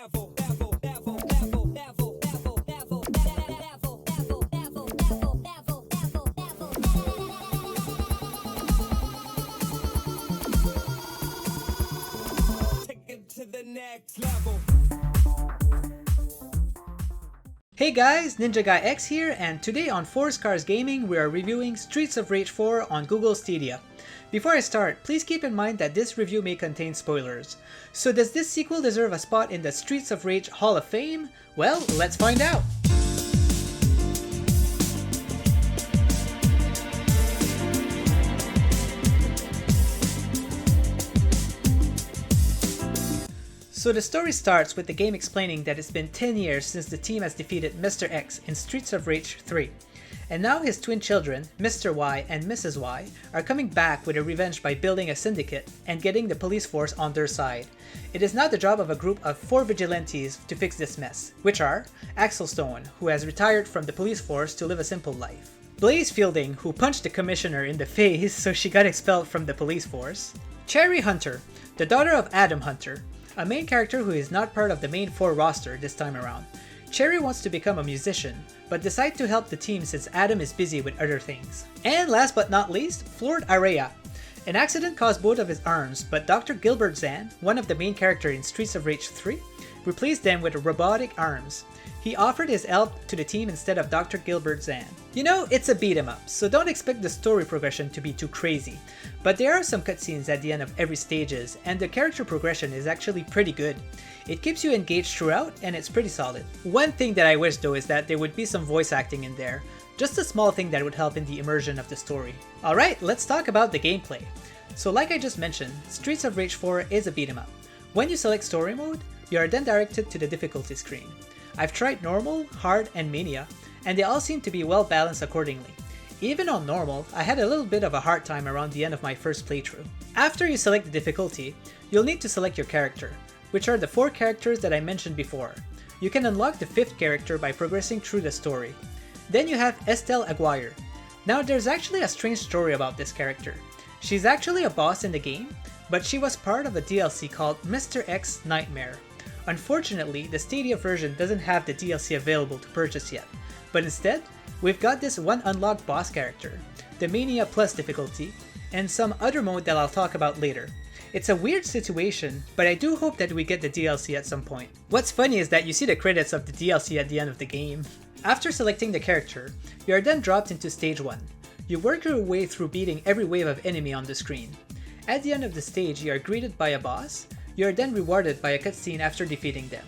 Hey guys, NinjaGuy X here, and today on Force Cars Gaming we are reviewing Streets of Rage 4 on Google Stadia. Before I start, please keep in mind that this review may contain spoilers. So does this sequel deserve a spot in the Streets of Rage Hall of Fame? Well, let's find out! So the story starts with the game explaining that it's been 10 years since the team has defeated Mr. X in Streets of Rage 3. And now his twin children, Mr. Y and Mrs. Y, are coming back with a revenge by building a syndicate and getting the police force on their side. It is now the job of a group of 4 vigilantes to fix this mess, which are Axel Stone, who has retired from the police force to live a simple life; Blaze Fielding, who punched the commissioner in the face so she got expelled from the police force; Cherry Hunter, the daughter of Adam Hunter, a main character who is not part of the main 4 roster this time around. Cherry wants to become a musician, but decides to help the team since Adam is busy with other things. And last but not least, Floyd Area. An accident caused both of his arms, but Dr. Gilbert Zan, one of the main characters in Streets of Rage 3, replaced them with robotic arms. He offered his help to the team instead of Dr. Gilbert Zan. You know, it's a beat 'em up, so don't expect the story progression to be too crazy. But there are some cutscenes at the end of every stages, and the character progression is actually pretty good. It keeps you engaged throughout, and it's pretty solid. One thing that I wish though is that there would be some voice acting in there. Just a small thing that would help in the immersion of the story. Alright, let's talk about the gameplay. So like I just mentioned, Streets of Rage 4 is a beat 'em up. When you select story mode, you are then directed to the difficulty screen. I've tried normal, hard, and mania, and they all seem to be well balanced accordingly. Even on normal, I had a little bit of a hard time around the end of my first playthrough. After you select the difficulty, you'll need to select your character, which are the 4 characters that I mentioned before. You can unlock the 5th character by progressing through the story. Then you have Estelle Aguirre. Now there's actually a strange story about this character. She's actually a boss in the game, but she was part of a DLC called Mr. X Nightmare. Unfortunately, the Stadia version doesn't have the DLC available to purchase yet, but instead, we've got this one unlocked boss character, the Mania Plus difficulty, and some other mode that I'll talk about later. It's a weird situation, but I do hope that we get the DLC at some point. What's funny is that you see the credits of the DLC at the end of the game. After selecting the character, you are then dropped into stage 1. You work your way through beating every wave of enemy on the screen. At the end of the stage, you are greeted by a boss. You are then rewarded by a cutscene after defeating them.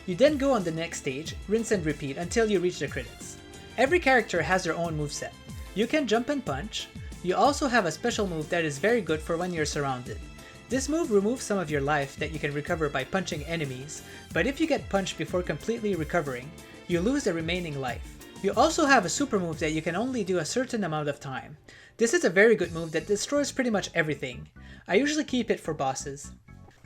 You then go on the next stage, rinse and repeat until you reach the credits. Every character has their own moveset. You can jump and punch. You also have a special move that is very good for when you're surrounded. This move removes some of your life that you can recover by punching enemies, but if you get punched before completely recovering, you lose the remaining life. You also have a super move that you can only do a certain amount of time. This is a very good move that destroys pretty much everything. I usually keep it for bosses.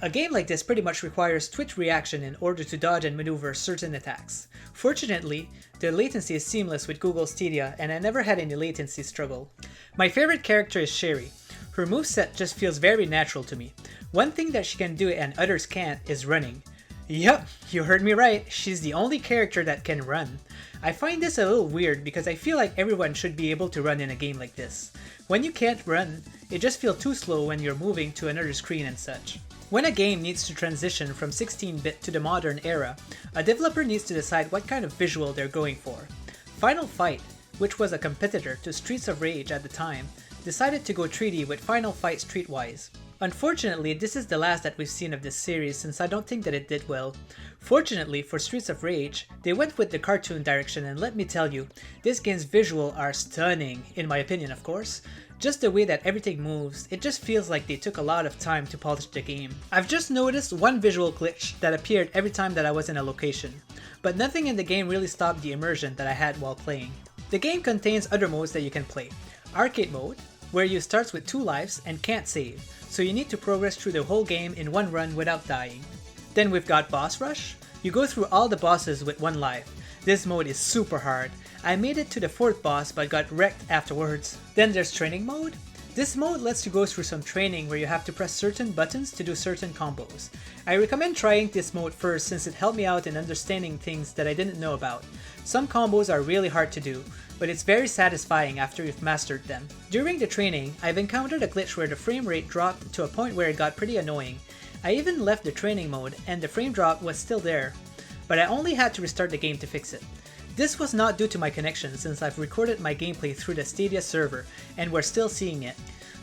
A game like this pretty much requires twitch reaction in order to dodge and maneuver certain attacks. Fortunately, the latency is seamless with Google Stadia and I never had any latency struggle. My favorite character is Sherry. Her moveset just feels very natural to me. One thing that she can do and others can't is running. Yup, you heard me right, she's the only character that can run. I find this a little weird because I feel like everyone should be able to run in a game like this. When you can't run, it just feels too slow when you're moving to another screen and such. When a game needs to transition from 16-bit to the modern era, a developer needs to decide what kind of visual they're going for. Final Fight, which was a competitor to Streets of Rage at the time, decided to go 3D with Final Fight Streetwise. Unfortunately, this is the last that we've seen of this series since I don't think that it did well. Fortunately for Streets of Rage, they went with the cartoon direction and let me tell you, this game's visuals are stunning, in my opinion of course. Just the way that everything moves, it just feels like they took a lot of time to polish the game. I've just noticed one visual glitch that appeared every time that I was in a location, but nothing in the game really stopped the immersion that I had while playing. The game contains other modes that you can play. Arcade mode, where you start with 2 lives and can't save, so you need to progress through the whole game in one run without dying. Then we've got Boss Rush. You go through all the bosses with 1 life. This mode is super hard. I made it to the 4th boss but got wrecked afterwards. Then there's Training mode. This mode lets you go through some training where you have to press certain buttons to do certain combos. I recommend trying this mode first since it helped me out in understanding things that I didn't know about. Some combos are really hard to do, but it's very satisfying after you've mastered them. During the training, I've encountered a glitch where the frame rate dropped to a point where it got pretty annoying. I even left the training mode and the frame drop was still there, but I only had to restart the game to fix it. This was not due to my connection since I've recorded my gameplay through the Stadia server and we're still seeing it.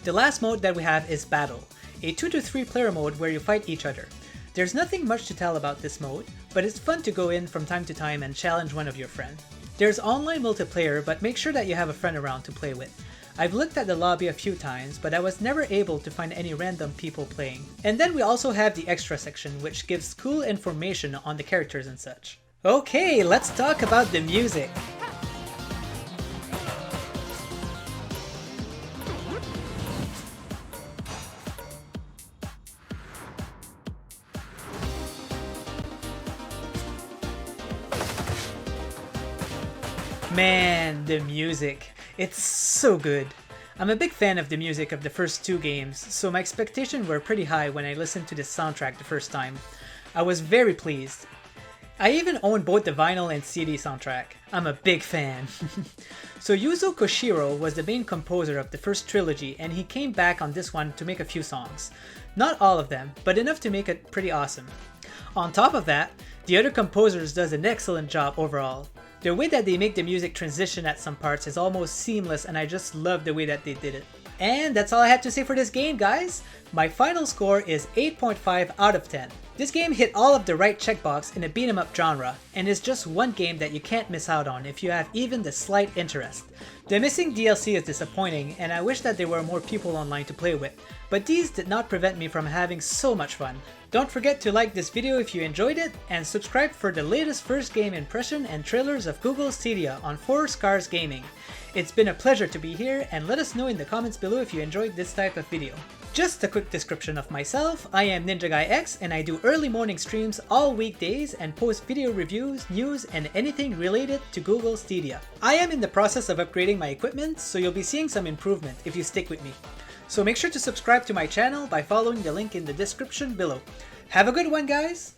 The last mode that we have is Battle, a 2 to 3 player mode where you fight each other. There's nothing much to tell about this mode, but it's fun to go in from time to time and challenge one of your friends. There's online multiplayer, but make sure that you have a friend around to play with. I've looked at the lobby a few times, but I was never able to find any random people playing. And then we also have the extra section, which gives cool information on the characters and such. Okay, let's talk about the music. Man, the music. It's so good. I'm a big fan of the music of the first 2 games, so my expectations were pretty high when I listened to this soundtrack the first time. I was very pleased. I even own both the vinyl and CD soundtrack. I'm a big fan. So Yuzo Koshiro was the main composer of the first trilogy and he came back on this one to make a few songs. Not all of them, but enough to make it pretty awesome. On top of that, the other composers does an excellent job overall. The way that they make the music transition at some parts is almost seamless and I just love the way that they did it. And that's all I had to say for this game, guys! My final score is 8.5 out of 10. This game hit all of the right checkbox in a beat 'em up genre, and is just one game that you can't miss out on if you have even the slight interest. The missing DLC is disappointing, and I wish that there were more people online to play with, but these did not prevent me from having so much fun. Don't forget to like this video if you enjoyed it, and subscribe for the latest first game impression and trailers of Google Stadia on 4 Scars Gaming. It's been a pleasure to be here, and let us know in the comments below if you enjoyed this type of video. Just a quick description of myself, I am NinjaGuy X and I do early morning streams all weekdays and post video reviews, news, and anything related to Google Stadia. I am in the process of upgrading my equipment, so you'll be seeing some improvement if you stick with me. So make sure to subscribe to my channel by following the link in the description below. Have a good one, guys!